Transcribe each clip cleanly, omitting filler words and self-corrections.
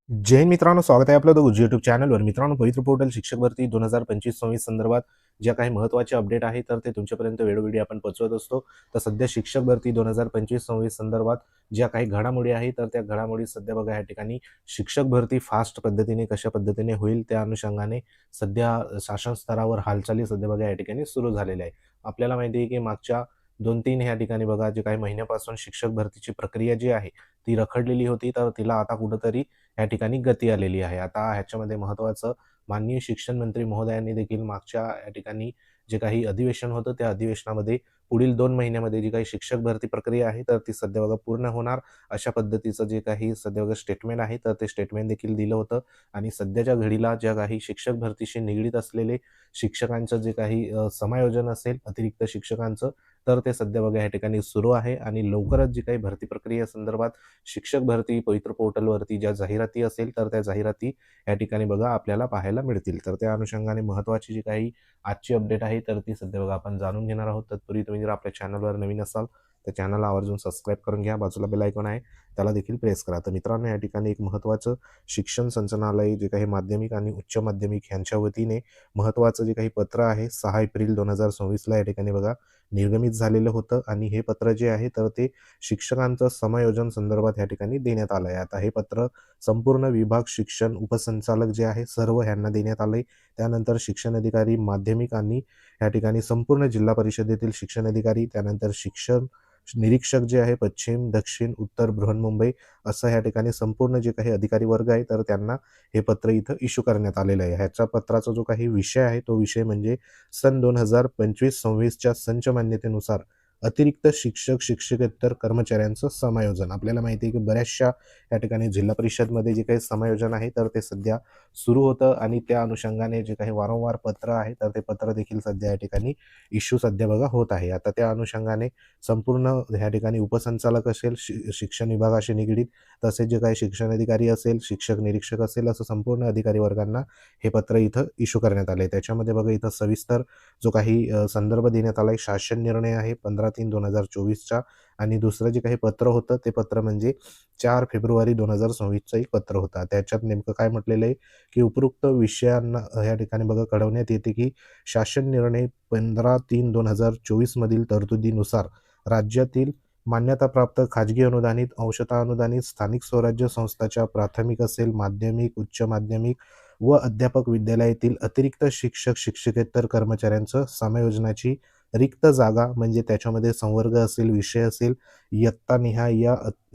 जय हिंद मित्रांनो, स्वागत आहे आपलं द यूट्यूब चॅनलवर. मित्रांनो, पवित्र पोर्टल शिक्षक भरती 2025-26 संदर्भात ज्या काही महत्त्वाचे अपडेट आहे तर ते तुमच्यापर्यंत वेळोवेळी आपण पोहोचवत असतो. तर सध्या शिक्षक भरती 2025-26 संदर्भात ज्या काही घडामोडी आहे तर त्या घडामोडी सध्या बघा या ठिकाणी शिक्षक भरती फास्ट पद्धतीने कशा पद्धतीने होईल त्या अनुषंगाने सध्या शासन स्तरावर हालचाली सध्या बघा या ठिकाणी सुरू झालेल्या आहे. आपल्याला माहिती आहे की मागच्या 2-3 ह्या ठिकाणी बघा जे काही महिन्यापासून शिक्षक भरतीची प्रक्रिया जी आहे ती रखडलेली होती, तर तिला आता कुठंतरी या ठिकाणी गती आलेली आहे. आता ह्याच्यामध्ये महत्त्वाचं माननीय शिक्षण मंत्री महोदयांनी देखील मागच्या या ठिकाणी जे काही अधिवेशन होतं त्या अधिवेशनामध्ये पुढील 2 महिन्यामध्ये जी काही शिक्षक भरती प्रक्रिया आहे तर ती सध्या बघा पूर्ण होणार अशा पद्धतीचं जे काही सध्या बघा स्टेटमेंट आहे तर ते स्टेटमेंट देखील दिलं होतं. आणि सध्याच्या घडीला ज्या काही शिक्षक भरतीशी निगडीत असलेले शिक्षकांचं जे काही समायोजन असेल अतिरिक्त शिक्षकांचं, तर ते सध्या बघा या ठिकाणी सुरू आहे. आणि लवकरच जी काही भरती प्रक्रिया संदर्भात शिक्षक भरती पवित्र पोर्टलवरती ज्या जाहिराती असेल तर त्या जाहिराती या ठिकाणी बघा आपल्याला पाहायला मिळतील. तर त्या अनुषंगाने महत्त्वाची जी काही आजची अपडेट आहे तर ती सध्या बघा आपण जाणून घेणार आहोत. तत्पूर्वी तुम्ही जर आपल्या चॅनलवर नवीन असाल तर चॅनलला आवर्जून सबस्क्राईब करून घ्या. बाजूला बेल आयकॉन आहे त्याला देखील प्रेस करा. तर मित्रांनो, या ठिकाणी एक महत्त्वाचं शिक्षण संचालनालय जे काही माध्यमिक आणि उच्च माध्यमिक यांच्या वतीने महत्त्वाचं जे काही पत्र आहे 6 एप्रिल 2026 या ठिकाणी बघा निर्गमित झालेलं होतं. आणि हे पत्र जे आहे तर ते शिक्षकांचं समायोजन संदर्भात या ठिकाणी देण्यात आलं आहे. आता हे पत्र संपूर्ण विभाग शिक्षण उपसंचालक जे आहे सर्व ह्यांना देण्यात आलंय. त्यानंतर शिक्षण अधिकारी माध्यमिक आणि या ठिकाणी संपूर्ण जिल्हा परिषदेतील शिक्षण अधिकारी, त्यानंतर शिक्षण निरीक्षक जे आहे पश्चिम, दक्षिण, उत्तर, बृहन्मुंबई असं या ठिकाणी संपूर्ण जे काही अधिकारी वर्ग आहे तर त्यांना हे पत्र इथं इश्यू करण्यात आलेलं आहे. ह्याच्या पत्राचा जो काही विषय आहे तो विषय म्हणजे सन 2025-26च्या संच मान्यतेनुसार अतिरिक्त शिक्षक शिक्षकेतर कर्मचाऱ्यांचं समायोजन. आपल्याला माहिती आहे की बऱ्याचशा या ठिकाणी जिल्हा परिषदमध्ये जे काही समायोजन आहे तर ते सध्या सुरू होतं. आणि त्या अनुषंगाने जे काही वारंवार पत्र आहे तर ते पत्र देखील सध्या या ठिकाणी इश्यू सध्या बघा होत आहे. आता त्या अनुषंगाने संपूर्ण ह्या ठिकाणी उपसंचालक असेल, शिक्षण विभागाशी निगडीत, तसेच जे काही शिक्षण अधिकारी असेल, शिक्षक निरीक्षक असेल, असं संपूर्ण अधिकारी वर्गांना हे पत्र इथं इश्यू करण्यात आले. त्याच्यामध्ये बघा इथं सविस्तर जो काही संदर्भ देण्यात आला आहे, शासन निर्णय आहे 15/3/2024चा. आणि दुसरं जे काही पत्र होतं ते पत्र म्हणजे 4 फेब्रुवारी 2026चं एक पत्र होतं. त्याच्यात नेमकं काय म्हटलेलं आहे की उपरोक्त विषयांना या ठिकाणी बघा कळवण्यात येते की शासन निर्णय 15/3/2024 मधील तरतुदीनुसार राज्यातील मान्यताप्राप्त खाजगी अनुदानित, अंशतः अनुदानित स्थानिक स्वराज्य संस्थाच्या प्राथमिक असेल, माध्यमिक, उच्च माध्यमिक व अध्यापक विद्यालयातील अतिरिक्त शिक्षक शिक्षकेतर कर्मचाऱ्यांचं समायोजनाची रिक्त जागा म्हणजे त्याच्यामध्ये संवर्ग असेल, विषय असेल, इयत्तानिहाय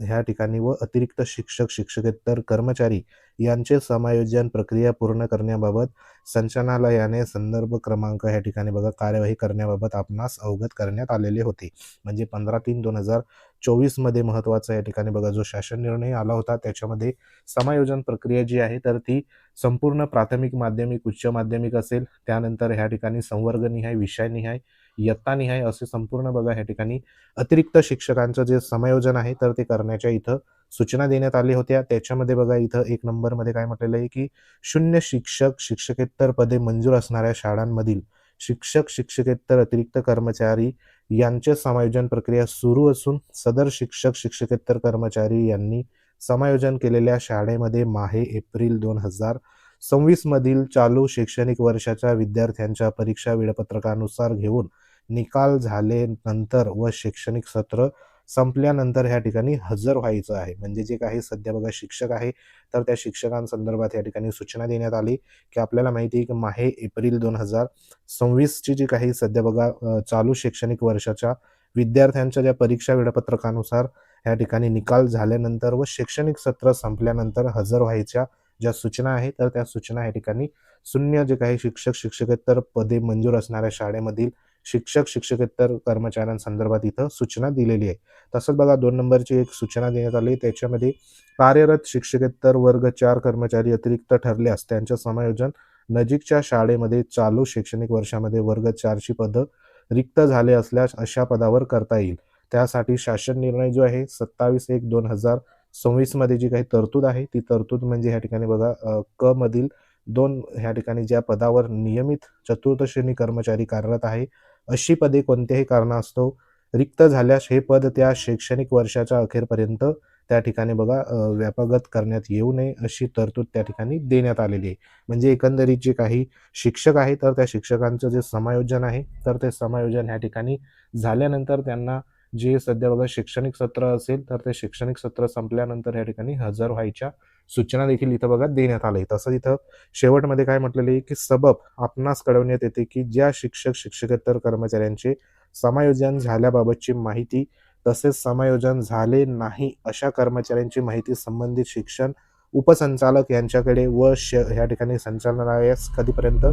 ह्या ठिकाणी व अतिरिक्त शिक्षक शिक्षकेतर कर्मचारी यांचे समायोजन प्रक्रिया पूर्ण करण्याबाबत संचालनालयाने संदर्भ क्रमांक या ठिकाणी बघा कार्यवाही करण्याबाबत आपणास अवगत करण्यात आलेले होते. म्हणजे 15/3/2024 मध्ये महत्त्वाचा या ठिकाणी बघा जो शासन निर्णय आला होता त्याच्यामध्ये समायोजन प्रक्रिया जी आहे तर ती संपूर्ण प्राथमिक, माध्यमिक, उच्च माध्यमिक असेल, त्यानंतर ह्या ठिकाणी संवर्गनिहाय, विषयनिहाय, इयत्तानिहाय असे संपूर्ण बघा ह्या ठिकाणी अतिरिक्त शिक्षकांचं जे समायोजन आहे तर ते करण्याच्या इथं सूचना देण्यात आल्या होत्या. त्याच्यामध्ये बघा इथं 1 नंबरमध्ये काय म्हटलेलं आहे की 0 शिक्षक शिक्षकेतर पदे मंजूर असणाऱ्या शाळांमधील शिक्षक शिक्षकेतर अतिरिक्त कर्मचारी यांचे समायोजन प्रक्रिया सुरू असून सदर शिक्षक शिक्षकेतर कर्मचारी यांनी समायोजन केलेल्या शाळेमध्ये माहे एप्रिल 2026 मधील चालू शैक्षणिक वर्षाच्या विद्यार्थ्यांच्या परीक्षा वेळापत्रकानुसार घेऊन निकाल झाल्यानंतर व शैक्षणिक सत्र संपल्यानंतर ह्या ठिकाणी हजर व्हायचं आहे. म्हणजे जे काही सध्या बघा शिक्षक आहे तर त्या शिक्षकांसंदर्भात या ठिकाणी सूचना देण्यात आली की आपल्याला माहिती आहे की माहे एप्रिल 2026 ची जी काही सध्या बघा चालू शैक्षणिक वर्षाच्या विद्यार्थ्यांच्या ज्या परीक्षा वेळापत्रकानुसार या ठिकाणी निकाल झाल्यानंतर व शैक्षणिक सत्र संपल्यानंतर हजर व्हायच्या ज्या सूचना आहेत तर त्या सूचना या ठिकाणी शून्य जे काही शिक्षक शिक्षकेतर पदे मंजूर असणाऱ्या शाळेमधील शिक्षक शिक्षकेतर कर्मचाऱ्यांसंदर्भात इथं सूचना दिलेली आहे. तसंच बघा 2 नंबरची एक सूचना देण्यात आली. त्याच्यामध्ये कार्यरत शिक्षकेतर वर्ग 4 कर्मचारी अतिरिक्त ठरल्यास त्यांचं समायोजन नजीकच्या शाळेमध्ये चालू शैक्षणिक वर्षामध्ये वर्ग 4 ची पदं रिक्त झाले असल्यास अशा पदावर करता येईल. त्यासाठी शासन निर्णय जो आहे 27/1/2026 मध्ये जी काही तरतूद आहे ती तरतूद म्हणजे या ठिकाणी बघा क मधील 2 ह्या ठिकाणी ज्या पदावर नियमित चतुर्थ श्रेणी कर्मचारी कार्यरत आहे अशी पदे कोणत्याही कारणास्तव रिक्त झाल्यास हे पद त्या शैक्षणिक वर्षाच्या अखेरपर्यंत त्या ठिकाणी बघा व्यापगत करण्यात येऊ नये अशी तरतूद त्या ठिकाणी देण्यात आलेली आहे. म्हणजे एकंदरीत जे काही शिक्षक आहे तर त्या शिक्षकांचं जे समायोजन आहे तर ते समायोजन ह्या ठिकाणी झाल्यानंतर त्यांना जे सध्या बघा शैक्षणिक सत्र असेल तर ते शैक्षणिक सत्र संपल्यानंतर या ठिकाणी हजर व्हायच्या सूचना देखील इथं बघा देण्यात आल्या. तसंच इथं शेवटमध्ये काय म्हटलेलं आहे की सबब आपणास कळवण्यात येते की ज्या शिक्षक शिक्षकेतर कर्मचाऱ्यांचे समायोजन झाल्याबाबतची माहिती तसेच समायोजन झाले नाही अशा कर्मचाऱ्यांची माहिती संबंधित शिक्षण उपसंचालक यांच्याकडे व ह्या ठिकाणी संचालनालयास कधीपर्यंत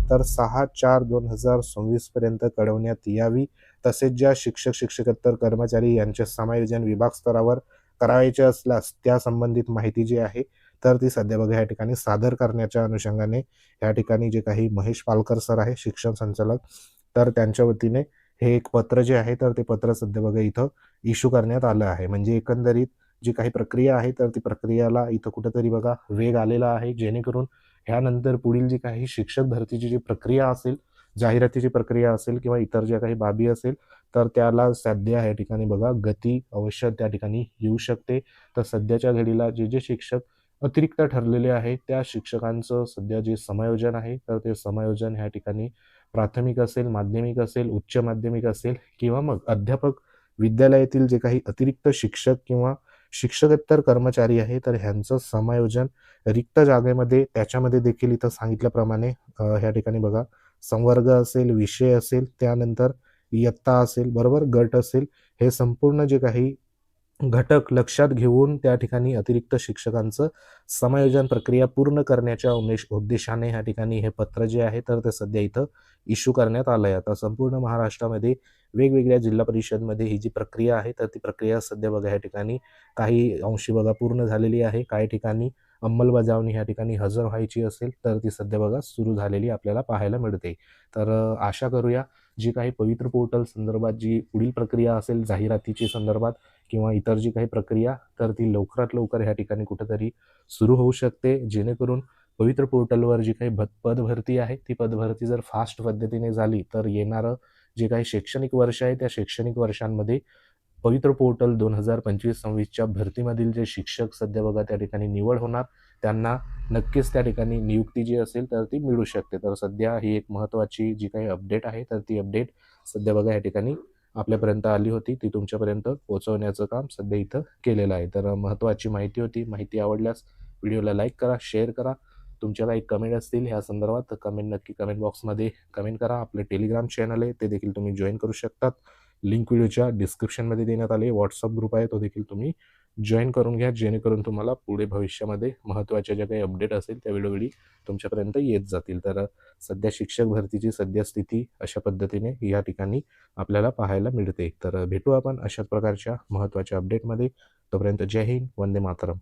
तर 6/4/2026 पर्यंत कळवण्यात यावी. तसेच ज्या शिक्षक शिक्षकेतर कर्मचारी यांचे समायोजन विभाग स्तरावर करायचे असल्यास त्या संबंधित माहिती जी आहे तर ती सध्या बघा या ठिकाणी सादर करण्याच्या अनुषंगाने या ठिकाणी जे काही महेश पालकर सर आहे शिक्षण संचालक तर त्यांच्या वतीने हे एक पत्र जे आहे तर ते पत्र सध्या बघा इथं इश्यू करण्यात आलं आहे. म्हणजे एकंदरीत जी काही प्रक्रिया आहे तर ती प्रक्रियाला इथं कुठेतरी बघा वेग आलेला आहे, जेणेकरून ह्यानंतर पुढील जी काही शिक्षक भरतीची जी प्रक्रिया असेल, जाहिरातीची प्रक्रिया असेल किंवा इतर ज्या काही बाबी असेल तर त्याला सध्या या ठिकाणी बघा गती अवश्य त्या ठिकाणी येऊ शकते. तर सध्याच्या घडीला जे जे शिक्षक अतिरिक्त ठरलेले आहे त्या शिक्षकांचं सध्या जे समायोजन आहे तर ते समायोजन ह्या ठिकाणी प्राथमिक असेल, माध्यमिक असेल, उच्च माध्यमिक असेल किंवा मग अध्यापक विद्यालयातील जे काही अतिरिक्त शिक्षक किंवा शिक्षकेतर कर्मचारी आहे तर ह्यांचं समायोजन रिक्त जागेमध्ये त्याच्यामध्ये देखील इथं सांगितल्याप्रमाणे ह्या ठिकाणी बघा संवर्ग असेल, विषय असेल, त्यानंतर इयत्ता असेल, बरोबर, गट असेल, हे संपूर्ण जे काही घटक लक्षात घेऊन त्या ठिकाणी अतिरिक्त शिक्षकांचं समायोजन प्रक्रिया पूर्ण करण्याच्या उद्देशाने ह्या ठिकाणी हे पत्र जे आहे तर ते सध्या इथं इश्यू करण्यात आलं आहे. आता संपूर्ण महाराष्ट्रामध्ये वेगवेगळ्या जिल्हा परिषदमध्ये ही जी प्रक्रिया आहे तर ती प्रक्रिया सध्या बघा या ठिकाणी काही अंशी बघा पूर्ण झालेली आहे. काही ठिकाणी अंमलबजावणी ह्या ठिकाणी हजर व्हायची असेल तर ती सध्या बघा सुरू झालेली आपल्याला पाहायला मिळते. तर आशा करूया जी काही पवित्र पोर्टल संदर्भात जी पुढील प्रक्रिया असेल जाहिरातीची संदर्भात किंवा इतर जी काही प्रक्रिया तर ती लवकरात लवकर ह्या ठिकाणी कुठेतरी सुरू होऊ शकते, जेणेकरून पवित्र पोर्टलवर जी काही पदभरती आहे ती पदभरती जर फास्ट पद्धतीने झाली तर येणारं जे काही शैक्षणिक वर्ष आहे त्या शैक्षणिक वर्षांमध्ये पवित्र पोर्टल 2025-26च्या भरतीमधील जे शिक्षक सध्या बघा त्या ठिकाणी निवड होणार त्यांना नक्कीच त्या ठिकाणी नियुक्ती जी असेल तर ती मिळू शकते. तर सध्या ही एक महत्त्वाची जी काही अपडेट आहे तर ती अपडेट सध्या बघा या ठिकाणी आपल्यापर्यंत आली होती, ती तुमच्यापर्यंत पोहोचवण्याचं काम सध्या इथं केलेलं आहे. तर महत्त्वाची माहिती होती. माहिती आवडल्यास व्हिडिओला लाईक करा, शेअर करा. तुमच्या काही कमेंट असतील ह्या संदर्भात तर कमेंट नक्की कमेंट बॉक्समध्ये कमेंट करा. आपले टेलिग्राम चॅनल आहे ते देखील तुम्ही जॉईन करू शकतात. लिंक व्हिडिओच्या डिस्क्रिप्शनमध्ये देण्यात आली. व्हॉट्सअप ग्रुप आहे तो देखील तुम्ही जॉईन करून घ्या, जेणेकरून तुम्हाला पुढे भविष्यामध्ये महत्त्वाच्या ज्या काही अपडेट असेल त्या वेळोवेळी तुमच्यापर्यंत येत जातील. तर सध्या शिक्षक भरतीची सध्या स्थिती अशा पद्धतीने या ठिकाणी आपल्याला पाहायला मिळते. तर भेटू आपण अशाच प्रकारच्या महत्त्वाच्या अपडेटमध्ये. तोपर्यंत जय हिंद, वंदे मातरम.